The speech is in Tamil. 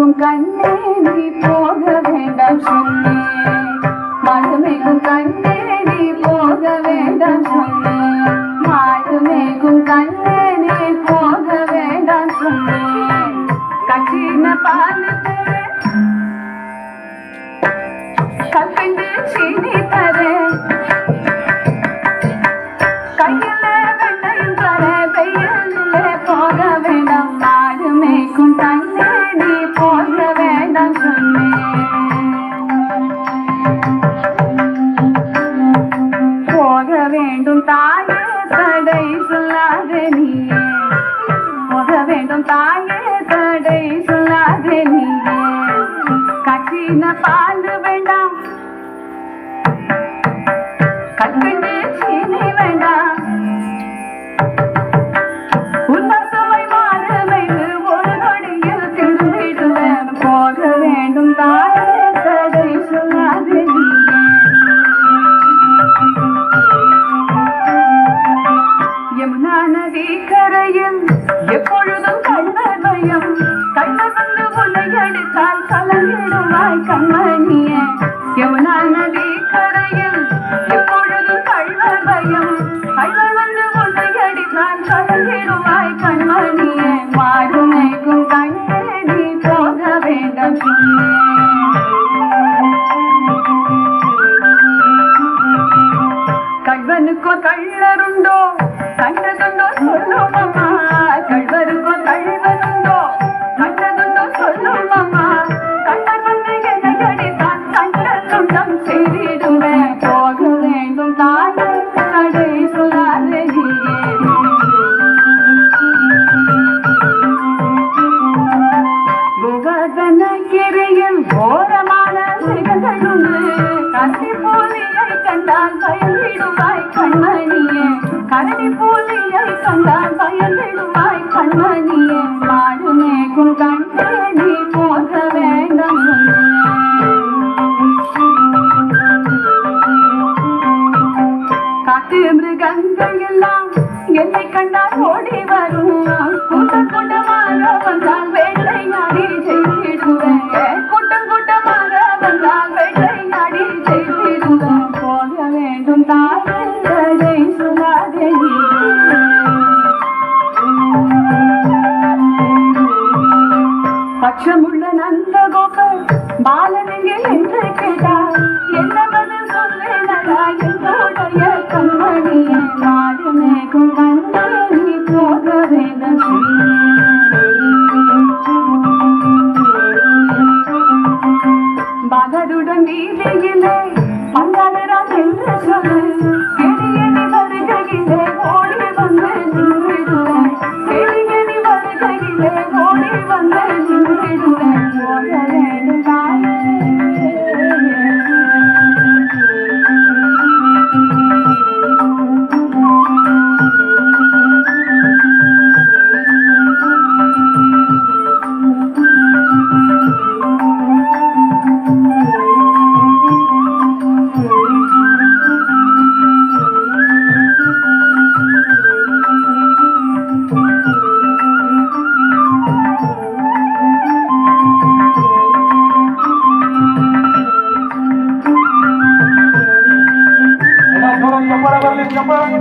மாடுமேகும் கண்ணே நீ போக வேண்டாம் சொன்னேன். மாடுமேகும் கண்ணே நீ போக வேண்டாம் சொன்னேன். மாடுமேகும் கண்ணே நீ போக வேண்டாம் சொன்னேன். கட்டின பாலுக்கு கற்கண்டு சீனி தரேன். கையில வெண்ணையும் தர வெயிலே போக வேண்டாம். மாடு மேய்க்கும் கண்ணே நீ போக வேண்டாம் சொன்னேன். போக வேண்டும் தாயே தடை சொல்லாதே நீயே. போக வேண்டும் தாயே தடை சொல்லாதே நீயே. கட்டின பால் வேண்டாம் கற்கண்டு சீனி வேண்டாம். உன்னசுவை மாறுமைக்கு ஒரு நொடியில் திரும்பிடுவேன். போக வேண்டும் தாயே தடை சொல்லாதே நீயே. யமுனா நதி கரையில் எப்பொழுதும் கள்வர் பயம். கள்வர் வந்து உன்னை அடித்தால் கலங்கிடுவாய் கண்மணியே. யமுனா நதி கரையில் எப்பொழுதும் கள்வர் பயம். கள்வர் வந்து உன்னை அடித்தால் கலங்கிடுவாய் கண்மணியே. மாடு மேய்க்கும் கண்ணே நீ போக வேண்டாம் சொன்னேன். கள்வனுக்கோ கள்ளருண்டோ கண்டதுண்டோ சொல்லும் அம்மா. கள்வருக்கோ கள்வனுண்டோ கண்டதுண்டோ சொல்லும் அம்மா. கள்ளர் வந்து என்னை அடித்தான் கண்ட துண்டம் செய்திடுவேன். போக வேண்டும் தாயே தடை சொல்லாதே நீயே. கோவர்தனகிரியில் கோரமான சிகங்கள் உண்டு. கரடி போலியை கண்டால் பயந்திடுவாய் கண்மணியே. கரடி போலியை கண்டால் பயந்திடுவாய் கண்மணியே. மாடு மேய்க்கும் கண்ணே நீ போக வேண்டாம் சொன்னேன். காட்டு மிருகங்கள் எல்லாம் என்னை கண்டால் ஓடி வரும். கூட்டம் கூட்டமாக வந்தால் வேட்டையாடி செய்திடுவேன். கூட்டம் கூட்டமாக வந்தால் வேட்டையாடி செய்திடுவேன். போக வேண்டும் தாயே தடை சொல்லாதே நீயே. பட்சமுள்ள நந்தகோபர் பாலனெங்கே என்று கேட்டார். என்ன பதில் சொல்வேனடா என்னுடைய கண்மணியே. மாடு மேய்க்கும் கண்ணே நீ போக வேண்டாம் பாலருடன் வீதியிலே பங்காளராம் என்று சொல்லு. எளியணி வருகையிலே ஓடி வந்து நின்றிடுவேன். எளியணி வருகையிலே ஓடி வந்து நின்றிடுவேன். போக வேண்டும் தாயே. Para